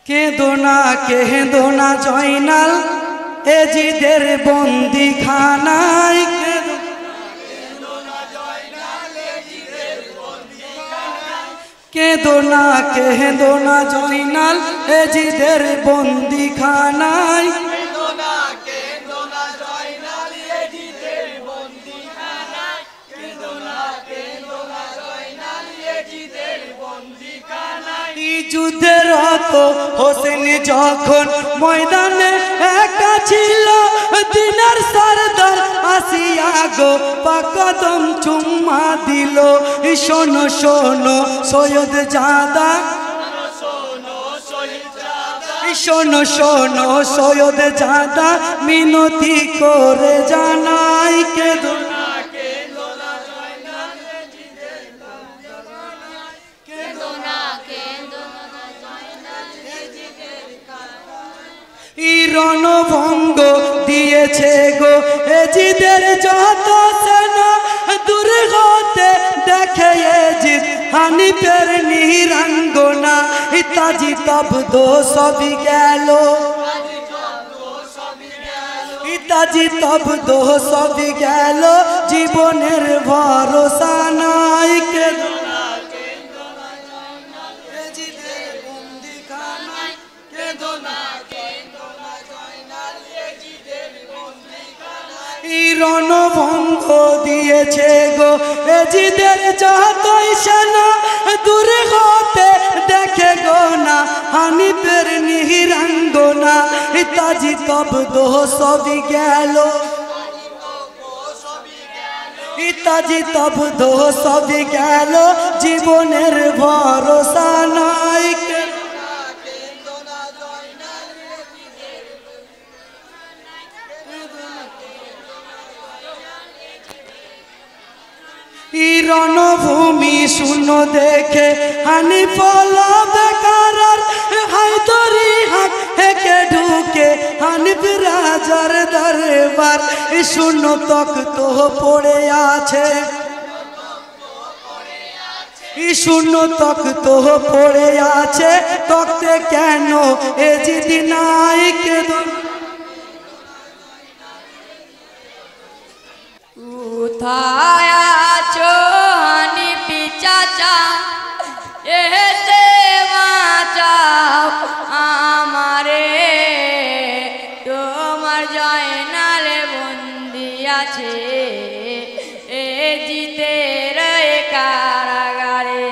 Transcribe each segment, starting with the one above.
কেঁদো না জয়নাল এজিদের বন্দিখানায়, কেঁদো না জয়নাল এজিদের বন্দিখানায়। যুদ্ধের রত হোসেন যখন ময়দানে একা ছিল, দিনের সরদার আসিয়া গো পাকদম চুম্মা দিল। শোনো শোনো সৈয়দ জাদা, শোনো শোনো সৈয়দ জাদা, মিনতি করে জানাই কেঁদো রণভঙ্গ দিয়েছে গো এজিদের যত সেনা, দূর হতে দেখে এজিদ হানিফের নিরাঙ্গনা। তাজি তব্দ সবই গেল, তাজি তব্দ সবই গেল, জীবনের ভরসা নাই। রণভঙ্গ দিয়েছে গো এজিদের যতই সেনা, দূর হতে দেখে গো না হানিফের নিরাঙ্গনা। তাজি তব্দ সবই গেল, তাজি তব্দ সবই গেল, জীবনের ভরসা নাই। রণভূমি শূন্য দেখে হানিফ বেকার, হায়দরি হাক হেকে ঢুকে হানিফ রাজার দরবার। শূন্য তখ্ত পড়ে আছে, শূন্য তখ্ত পড়ে আছে, তখ্তে কেন এজিদ নাই। কোথায় আছো হানিফি চাচা, এসে বাঁচাও আমারে, তোমার জয়নাল বন্দি আছে এজিদের কারাগারে।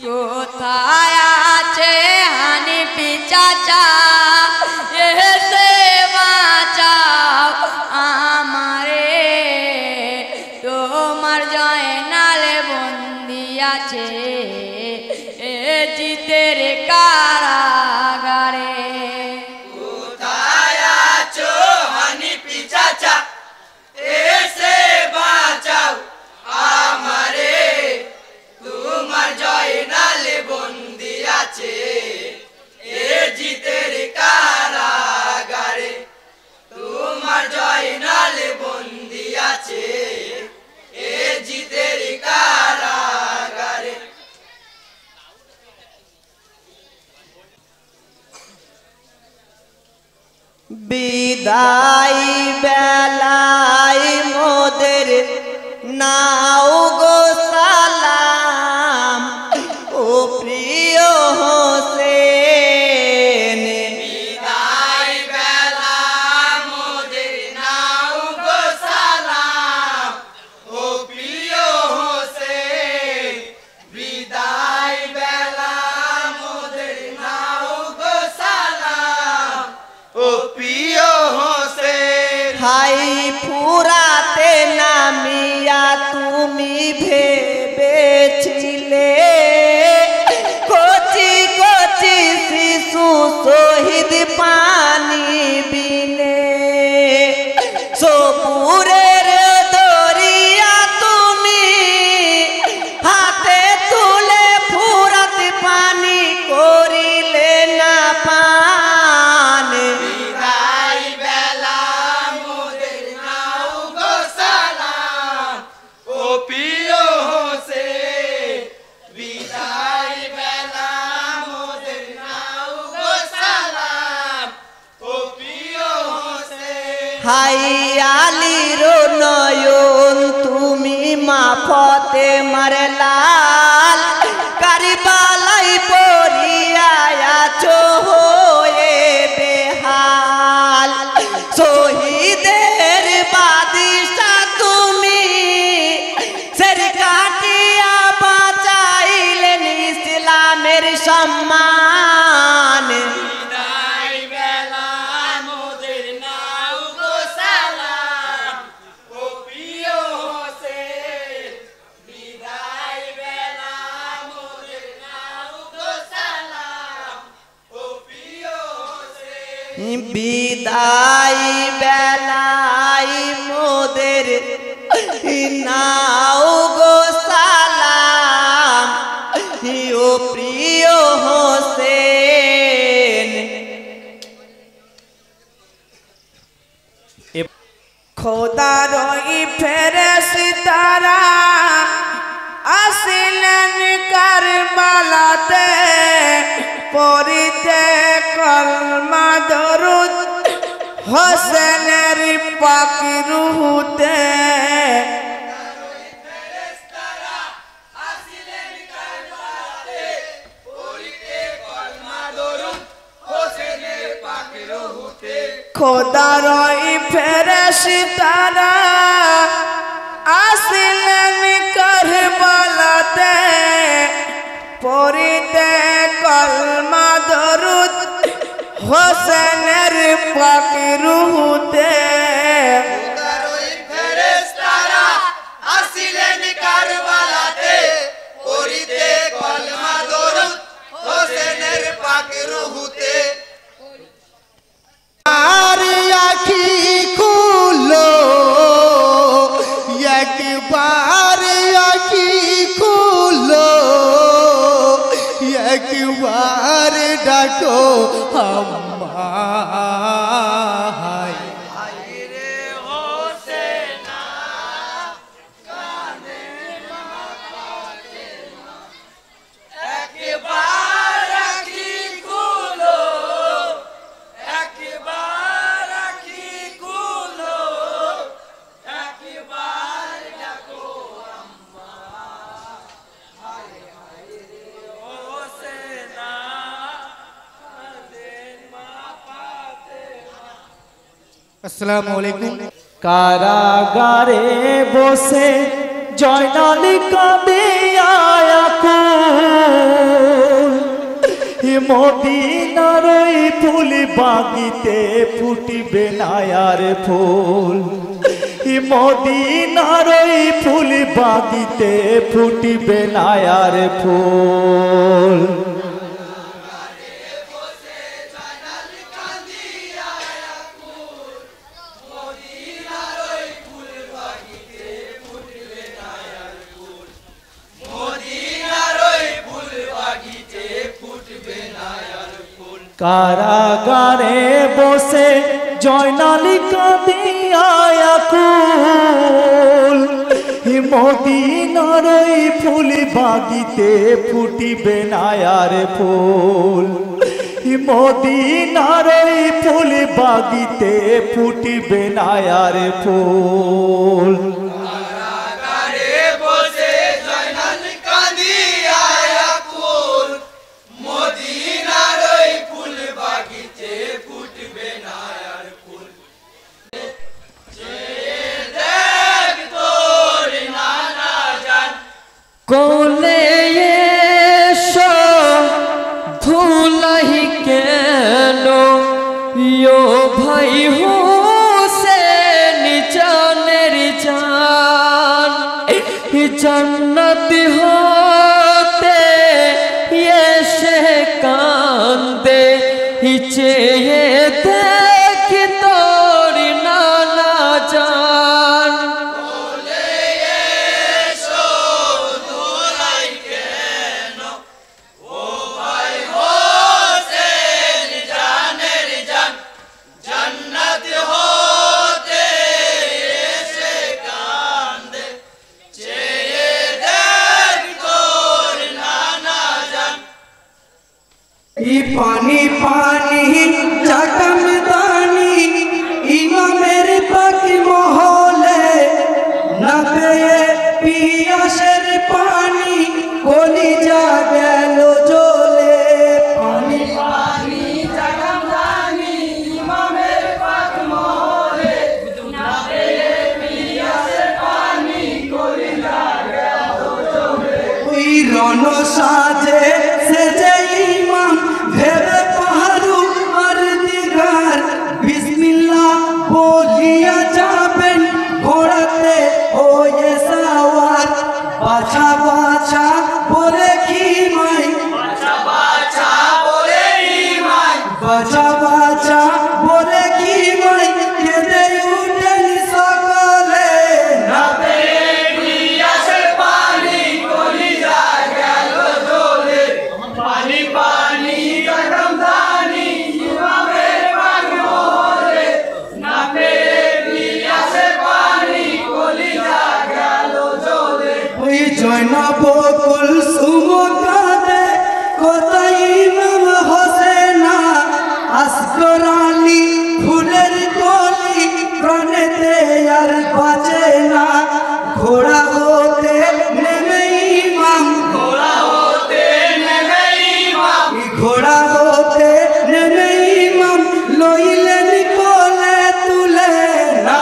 কোথায় আছে হানিফি চাচা, এসে বাঁচাও আমারে, তোমার জয়নাল বন্দি আছে এজিদের কারাগারে। কোথায় আছো হানিফি চাচা, এসে বাঁচাও আমারে, তোমার জয়নাল বন্দি আছে এজিদের কারাগারে, তোমার জয়নাল বন্দি আছে এজিদের কারাগারে। বিদায় বেলায় মোদের নাও গো সালাম, ও প্রিয় হোসেন। বিদায় বেলা মোদের নাও গো সালাম, ও প্রিয় হোসেন। বিদায় বেলা মোদের নাও গো সালাম, ও প্রিয় হোসেন। হাই ফুরাতে নামিয়া তুমি ভেবেছিলে, কচি কচি শিশু শহীদ পানি বিনে। হাই আলীর নয়ন তুমি মা ফতে মারলাল কারিবালাই পড়িয়া আছো হয়ে বেহাল শহীদের বাদিশা তুমি সের কাটিয়া বাঁচাইলেন ইসলামের সম্মান বিদায় বেলাই মোদের নাও গো সালাম ও প্রিয় হোসেন খোদার ফেরেশতারা আসিলেন কারবালাতে পড়িতে কলমা দরুদ হোসেনের পাক রুহুতে খোদার ফেরেশতারা আসিলেন কারবালাতে পড়িতে কলমা দরুদ হোসেনের পাক রুহুতে ফেরেশতারা আসিলেন কারবালাতে পড়িতে কলমা দরুদ হোসেনের পাক রুহুতে আর আখি খুলো একবার আখি খুলো একবার ডাকো আম্মা আসসালামু আলাইকুম। কারাগারে বসে জয়নাল কাঁদে আকুল মদিনার ওই ফুল বাগিতে ফুটিবে নায়ার ফুল মদিনার ওই ফুল বাগিতে ফুটিবে নায়ার ফুল কারাগারে বসে জয়নাল কাঁদিয়া আকুল মদিনার ওই ফুল বাগিতে ফুটিবে নায়ার ফুল মদিনার ওই ফুল বাগিতে ফুটিবে নায়ার ফুল কোলে এসো ধুলাই কেন ইয়ো ভাই হোসেন জানের জান জান্নাত হতে এসে কান্দে চেয়ে দেখ তোর নানা জান এসো ধুলাই মন সাজে সেজে ইমাম ভেবে পাহাড়ু আর দিগার বিসমিল্লাহ বলিয়া যাবেন ঘোড়াতে ওয়ে সাওয়ার বাছা বাছা বলে খিমাই বাছা বাছা বলে খিমাই কেঁদে উঠেন সকালে না জয়নবকুল সুমকাদে কোথায় ইমাম হোসেনা আসগর আলী ফুলের কলি প্রাণেতে আর বাঁচে না ঘোড়া হতে নেমে ইমাম লইলেন কোলে তুলে না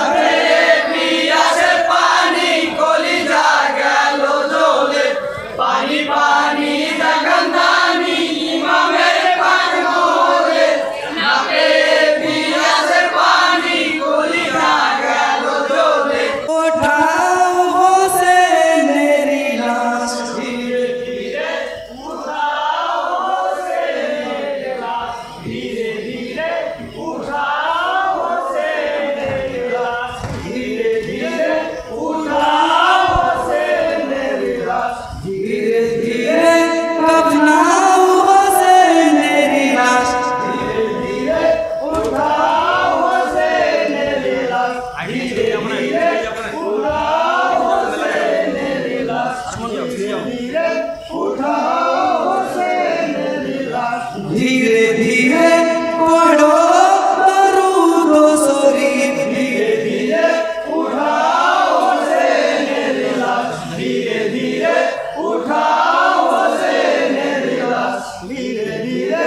ধীরে ধীরে পড়ো দরুদ শরীফ ধীরে ধীরে উঠাও হোসেনের লাশ ধীরে ধীরে উঠাও হোসেনের লাশ ধীরে ধীরে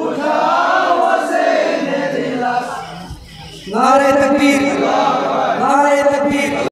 উঠাও হোসেনের লাশ নারে তাকবীর নারে তাকবীর